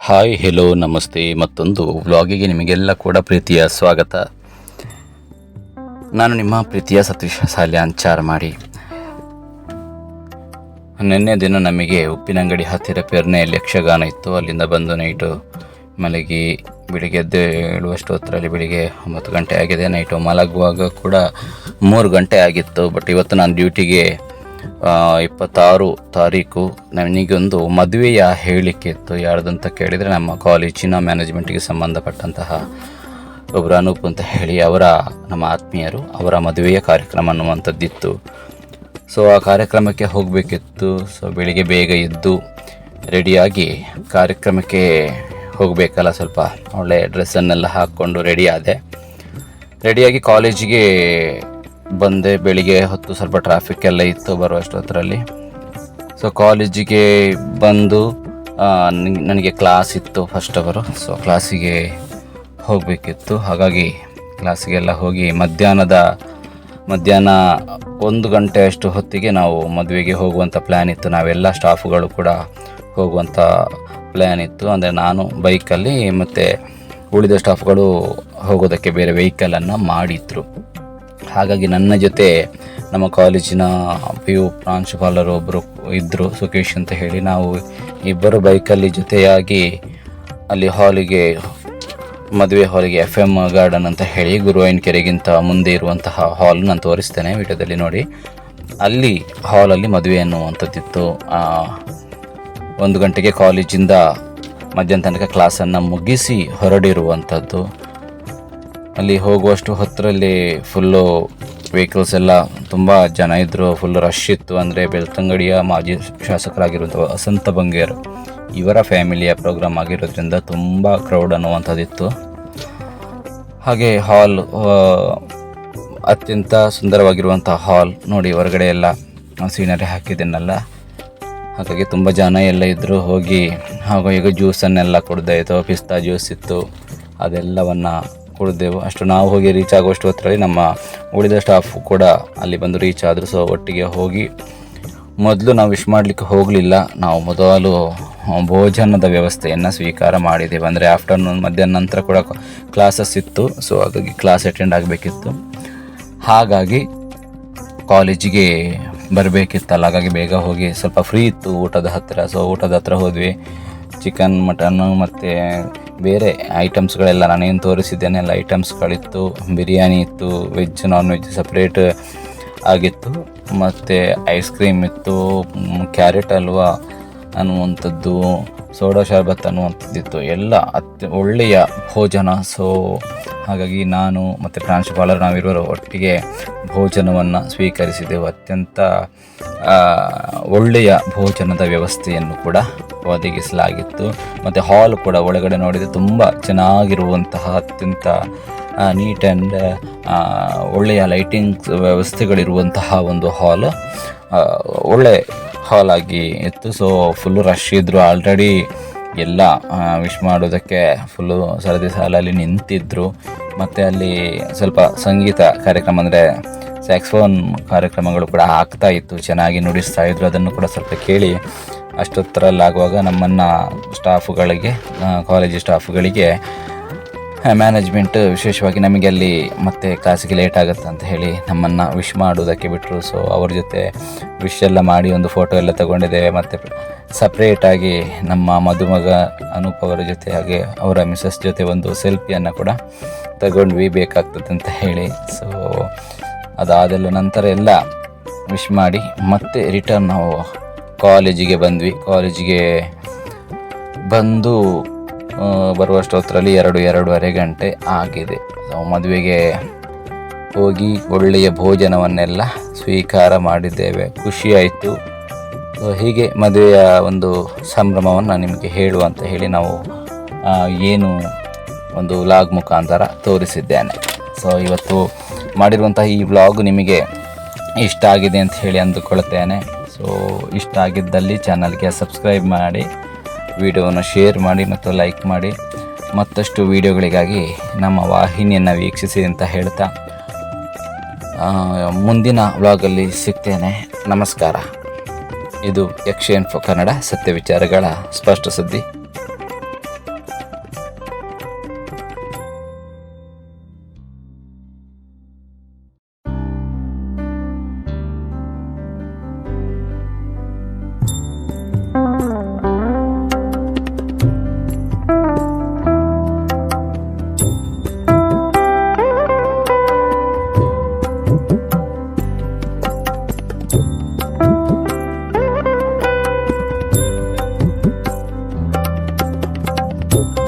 Hi hello ನಮಸ್ತೆ. ಮತ್ತೊಂದು ವ್ಲಾಗಿಗೆ ನಿಮಗೆಲ್ಲ ಕೂಡ ಪ್ರೀತಿಯ ಸ್ವಾಗತ. ನಾನು ನಿಮ್ಮ ಪ್ರೀತಿಯ ಸತೀಶ್ ಸಾಲ್ಯಾಂಚಾರ್ ಮಾಡಿ. ನಿನ್ನೆ ದಿನ ನಮಗೆ ಉಪ್ಪಿನಂಗಡಿ ಹತ್ತಿರ ಪೆರ್ನೆಯಲ್ಲಿ ಯಕ್ಷಗಾನ ಇತ್ತು. ಅಲ್ಲಿಂದ ಬಂದು ನೈಟು ಮಲಗಿ ಬೆಳಿಗ್ಗೆ ಎದ್ದು ಹೇಳುವಷ್ಟೊತ್ತರಲ್ಲಿ ಬೆಳಿಗ್ಗೆ 9 ಗಂಟೆ ಆಗಿದೆ. ನೈಟು ಮಲಗುವಾಗ ಕೂಡ 3 ಗಂಟೆ ಆಗಿತ್ತು. ಬಟ್ ಇವತ್ತು ನಾನು ಡ್ಯೂಟಿಗೆ 26 ತಾರೀಕು ನನಗೊಂದು ಮದುವೆಯ ಹೇಳಿಕೆ ಇತ್ತು. ಯಾರ್ದಂತ ಕೇಳಿದರೆ ನಮ್ಮ ಕಾಲೇಜಿನ ಮ್ಯಾನೇಜ್ಮೆಂಟಿಗೆ ಸಂಬಂಧಪಟ್ಟಂತಹ ಒಬ್ಬರು ಅನೂಪ್ ಅಂತ ಹೇಳಿ ನಮ್ಮ ಆತ್ಮೀಯರು ಅವರ ಮದುವೆಯ ಕಾರ್ಯಕ್ರಮ ಅನ್ನುವಂಥದ್ದಿತ್ತು. ಸೊ ಆ ಕಾರ್ಯಕ್ರಮಕ್ಕೆ ಹೋಗಬೇಕಿತ್ತು. ಸೊ ಬೆಳಿಗ್ಗೆ ಬೇಗ ಎದ್ದು ರೆಡಿಯಾಗಿ ಕಾರ್ಯಕ್ರಮಕ್ಕೆ ಹೋಗಬೇಕಲ್ಲ, ಸ್ವಲ್ಪ ಒಳ್ಳೆ ಡ್ರೆಸ್ಸನ್ನೆಲ್ಲ ಹಾಕ್ಕೊಂಡು ರೆಡಿಯಾಗಿ ಕಾಲೇಜಿಗೆ ಬಂದೆ. ಬೆಳಿಗ್ಗೆ ಹೊತ್ತು ಸ್ವಲ್ಪ ಟ್ರಾಫಿಕ್ ಎಲ್ಲ ಇತ್ತು ಬರುವಷ್ಟೊತ್ತರಲ್ಲಿ. ಸೊ ಕಾಲೇಜಿಗೆ ಬಂದು ನನಗೆ ಕ್ಲಾಸ್ ಇತ್ತು ಫಸ್ಟ್ ಅವರು. ಸೊ ಕ್ಲಾಸಿಗೆ ಹೋಗಬೇಕಿತ್ತು. ಹಾಗಾಗಿ ಕ್ಲಾಸಿಗೆಲ್ಲ ಹೋಗಿ ಮಧ್ಯಾಹ್ನ 1 ಗಂಟೆ ಅಷ್ಟು ಹೊತ್ತಿಗೆ ನಾವು ಮದುವೆಗೆ ಹೋಗುವಂಥ ಪ್ಲ್ಯಾನ್ ಇತ್ತು. ನಾವೆಲ್ಲ ಸ್ಟಾಫುಗಳು ಕೂಡ ಹೋಗುವಂಥ ಪ್ಲ್ಯಾನ್ ಇತ್ತು. ಅಂದರೆ ನಾನು ಬೈಕಲ್ಲಿ ಮತ್ತು ಉಳಿದ ಸ್ಟಾಫ್ಗಳು ಹೋಗೋದಕ್ಕೆ ಬೇರೆ ವೆಹಿಕಲನ್ನು ಮಾಡಿದ್ರು. ಹಾಗಾಗಿ ನನ್ನ ಜೊತೆ ನಮ್ಮ ಕಾಲೇಜಿನ PU ಪ್ರಾಂಶುಪಾಲರು ಒಬ್ಬರು ಇದ್ದರು, ಸುಕೇಶ್ ಅಂತ ಹೇಳಿ. ನಾವು ಇಬ್ಬರು ಬೈಕಲ್ಲಿ ಜೊತೆಯಾಗಿ ಅಲ್ಲಿ ಮದುವೆ ಹಾಲಿಗೆ FM ಗಾರ್ಡನ್ ಅಂತ ಹೇಳಿ ಗುರುವಾಯಿನ ಕೆರೆಗಿಂತ ಮುಂದೆ ಇರುವಂತಹ ಹಾಲ್ ನಾನು ತೋರಿಸ್ತೇನೆ ವಿಡಿಯೋದಲ್ಲಿ ನೋಡಿ. ಅಲ್ಲಿ ಹಾಲಲ್ಲಿ ಮದುವೆ ಅನ್ನುವಂಥದ್ದಿತ್ತು. 1 ಗಂಟೆಗೆ ಕಾಲೇಜಿಂದ ಮಧ್ಯಾಹ್ನ ತನಕ ಕ್ಲಾಸನ್ನು ಮುಗಿಸಿ ಹೊರಡಿರುವಂಥದ್ದು. ಅಲ್ಲಿ ಹೋಗುವಷ್ಟು ಹೊತ್ತರಲ್ಲಿ ಫುಲ್ಲು ವೆಹಿಕಲ್ಸ್ ಎಲ್ಲ ತುಂಬ ಜನ ಇದ್ದರು, ಫುಲ್ಲು ರಶ್ ಇತ್ತು. ಅಂದರೆ ಬೆಳ್ತಂಗಡಿಯ ಮಾಜಿ ಶಾಸಕರಾಗಿರುವಂಥ ವಸಂತ ಬಂಗೇರ್ ಇವರ ಫ್ಯಾಮಿಲಿಯ ಪ್ರೋಗ್ರಾಮ್ ಆಗಿರೋದ್ರಿಂದ ತುಂಬ ಕ್ರೌಡ್ ಅನ್ನುವಂಥದ್ದಿತ್ತು. ಹಾಗೆ ಹಾಲ್ ಅತ್ಯಂತ ಸುಂದರವಾಗಿರುವಂಥ ಹಾಲ್ ನೋಡಿ. ಹೊರಗಡೆ ಎಲ್ಲ ಸೀನರಿ ಹಾಕಿದ್ದನ್ನೆಲ್ಲ, ಹಾಗಾಗಿ ತುಂಬ ಜನ ಎಲ್ಲ ಇದ್ದರು. ಈಗ ಜ್ಯೂಸನ್ನೆಲ್ಲ ಕುಡ್ದೆ ಇತ್ತು, ಪಿಸ್ತಾ ಜ್ಯೂಸ್ ಇತ್ತು, ಅದೆಲ್ಲವನ್ನು ಕುಡಿದೆವು. ಅಷ್ಟು ನಾವು ಹೋಗಿ ರೀಚ್ ಆಗುವಷ್ಟು ಹೊತ್ತರಲ್ಲಿ ನಮ್ಮ ಉಳಿದ ಸ್ಟಾಫ್ ಕೂಡ ಅಲ್ಲಿ ಬಂದು ರೀಚ್ ಆದರು. ಸೊ ಒಟ್ಟಿಗೆ ಹೋಗಿ ಮೊದಲು ನಾವು ವಿಶ್ ಮಾಡಲಿಕ್ಕೆ ಹೋಗಲಿಲ್ಲ. ನಾವು ಮೊದಲು ಭೋಜನದ ವ್ಯವಸ್ಥೆಯನ್ನು ಸ್ವೀಕಾರ ಮಾಡಿದ್ದೇವೆ. ಅಂದರೆ ಆಫ್ಟರ್ನೂನ್ ಮಧ್ಯಾಹ್ನ ನಂತರ ಕೂಡ ಕ್ಲಾಸಸ್ ಇತ್ತು. ಸೊ ಹಾಗಾಗಿ ಕ್ಲಾಸ್ ಅಟೆಂಡ್ ಆಗಬೇಕಿತ್ತು. ಹಾಗಾಗಿ ಕಾಲೇಜಿಗೆ ಬರಬೇಕಿತ್ತಲ್ಲ, ಹಾಗಾಗಿ ಬೇಗ ಹೋಗಿ ಸ್ವಲ್ಪ ಫ್ರೀ ಇತ್ತು ಊಟದ ಹತ್ತಿರ. ಸೊ ಊಟದ ಹತ್ರ ಹೋದ್ವಿ. ಚಿಕನ್, ಮಟನ್ನು ಮತ್ತು ಬೇರೆ ಐಟಮ್ಸ್ಗಳೆಲ್ಲ ನಾನೇನು ತೋರಿಸಿದ್ದೇನೆ ಎಲ್ಲ ಐಟಮ್ಸ್ಗಳಿತ್ತು. ಬಿರಿಯಾನಿ ಇತ್ತು, ವೆಜ್ ನಾನ್ ವೆಜ್ ಸಪ್ರೇಟ್ ಆಗಿತ್ತು. ಮತ್ತು ಐಸ್ ಕ್ರೀಮ್ ಇತ್ತು, ಕ್ಯಾರೆಟ್ ಹಲ್ವಾ ಅನ್ನುವಂಥದ್ದು, ಸೋಡಾ ಶರ್ಬತ್ ಅನ್ನುವಂಥದ್ದಿತ್ತು. ಎಲ್ಲ ಒಳ್ಳೆಯ ಭೋಜನ. ಸೊ ಹಾಗಾಗಿ ನಾನು ಮತ್ತು ಪ್ರಾಂಶುಪಾಲರು ನಾವಿರುವರು ಒಟ್ಟಿಗೆ ಭೋಜನವನ್ನು ಸ್ವೀಕರಿಸಿದೆವು. ಅತ್ಯಂತ ಒಳ್ಳೆಯ ಭೋಜನದ ವ್ಯವಸ್ಥೆಯನ್ನು ಕೂಡ ಒದಗಿಸಲಾಗಿತ್ತು. ಮತ್ತು ಹಾಲ್ ಕೂಡ ಒಳಗಡೆ ನೋಡಿದರೆ ತುಂಬ ಚೆನ್ನಾಗಿರುವಂತಹ ಅತ್ಯಂತ ನೀಟ್ ಆ್ಯಂಡ್ ಒಳ್ಳೆಯ ಲೈಟಿಂಗ್ಸ್ ವ್ಯವಸ್ಥೆಗಳಿರುವಂತಹ ಒಂದು ಹಾಲ್, ಒಳ್ಳೆ ಹಾಲ್ ಆಗಿ ಇತ್ತು. ಸೊ ಫುಲ್ಲು ರಶ್ ಇದ್ದರು. ಆಲ್ರೆಡಿ ಎಲ್ಲ ವಿಶ್ ಮಾಡೋದಕ್ಕೆ ಫುಲ್ಲು ಸರದಿ ಸಾಲಲ್ಲಿ ನಿಂತಿದ್ದರು. ಮತ್ತು ಅಲ್ಲಿ ಸ್ವಲ್ಪ ಸಂಗೀತ ಕಾರ್ಯಕ್ರಮ ಅಂದರೆ ಸ್ಯಾಕ್ಸ್ಫೋನ್ ಕಾರ್ಯಕ್ರಮಗಳು ಕೂಡ ಆಗ್ತಾ ಇತ್ತು, ಚೆನ್ನಾಗಿ ನುಡಿಸ್ತಾ ಇದ್ರು. ಅದನ್ನು ಕೂಡ ಸ್ವಲ್ಪ ಕೇಳಿ ಅಷ್ಟೊತ್ತರಲ್ಲಾಗುವಾಗ ನಮ್ಮನ್ನು ಕಾಲೇಜ್ ಸ್ಟಾಫುಗಳಿಗೆ ಮ್ಯಾನೇಜ್ಮೆಂಟ್ ವಿಶೇಷವಾಗಿ ನಮಗೆ ಅಲ್ಲಿ ಮತ್ತೆ ಕ್ಲಾಸಿಗೆ ಲೇಟ್ ಆಗುತ್ತೆ ಅಂತ ಹೇಳಿ ನಮ್ಮನ್ನು ವಿಶ್ ಮಾಡೋದಕ್ಕೆ ಬಿಟ್ಟರು. ಸೊ ಅವ್ರ ಜೊತೆ ವಿಶ್ ಎಲ್ಲ ಮಾಡಿ ಒಂದು ಫೋಟೋ ಎಲ್ಲ ತಗೊಂಡಿದ್ದೇವೆ. ಮತ್ತು ಸಪ್ರೇಟಾಗಿ ನಮ್ಮ ಮದುಮಗ ಅನೂಪ್ ಅವರ ಜೊತೆ ಹಾಗೆ ಅವರ ಮಿಸಸ್ ಜೊತೆ ಒಂದು ಸೆಲ್ಫಿಯನ್ನು ಕೂಡ ತಗೊಂಡ್ವಿ, ಬೇಕಾಗ್ತದೆ ಅಂತ ಹೇಳಿ. ಸೊ ಅದಾದೆಲ್ಲ ನಂತರ ಎಲ್ಲ ವಿಶ್ ಮಾಡಿ ಮತ್ತೆ ರಿಟರ್ನ್ ನಾವು ಕಾಲೇಜಿಗೆ ಬಂದ್ವಿ. ಕಾಲೇಜಿಗೆ ಬಂದು ಬರುವಷ್ಟೊತ್ತರಲ್ಲಿ 2-2.5 ಗಂಟೆ ಆಗಿದೆ. ನಾವು ಮದುವೆಗೆ ಹೋಗಿ ಒಳ್ಳೆಯ ಭೋಜನವನ್ನೆಲ್ಲ ಸ್ವೀಕಾರ ಮಾಡಿದ್ದೇವೆ. ಖುಷಿಯಾಯಿತು. ಹೀಗೆ ಮದುವೆಯ ಒಂದು ಸಂಭ್ರಮವನ್ನು ನಿಮಗೆ ಹೇಳುವಂತ ಹೇಳಿ ನಾವು ಏನು ಒಂದು ವ್ಲಾಗ್ ಮುಖಾಂತರ ತೋರಿಸಿದ್ದೇನೆ. ಸೊ ಇವತ್ತು ಮಾಡಿರುವಂತಹ ಈ ವ್ಲಾಗ್ ನಿಮಗೆ ಇಷ್ಟ ಆಗಿದೆ ಅಂತ ಹೇಳಿ ಅಂದುಕೊಳ್ತೇನೆ. ಸೊ ಇಷ್ಟ ಆಗಿದ್ದಲ್ಲಿ ಚಾನಲ್ಗೆ ಸಬ್ಸ್ಕ್ರೈಬ್ ಮಾಡಿ, ವಿಡಿಯೋವನ್ನು ಶೇರ್ ಮಾಡಿ ಮತ್ತು ಲೈಕ್ ಮಾಡಿ. ಮತ್ತಷ್ಟು ವಿಡಿಯೋಗಳಿಗಾಗಿ ನಮ್ಮ ವಾಹಿನಿಯನ್ನು ವೀಕ್ಷಿಸಿ ಅಂತ ಹೇಳ್ತಾ ಮುಂದಿನ ವ್ಲಾಗಲ್ಲಿ ಸಿಗ್ತೇನೆ. ನಮಸ್ಕಾರ. ಇದು ಯಕ್ಷ ಇನ್ಫೋ ಕನ್ನಡ, ಸತ್ಯ ವಿಚಾರಗಳ ಸ್ಪಷ್ಟ ಸುದ್ದಿ. ಧನ್ಯವಾದಗಳು.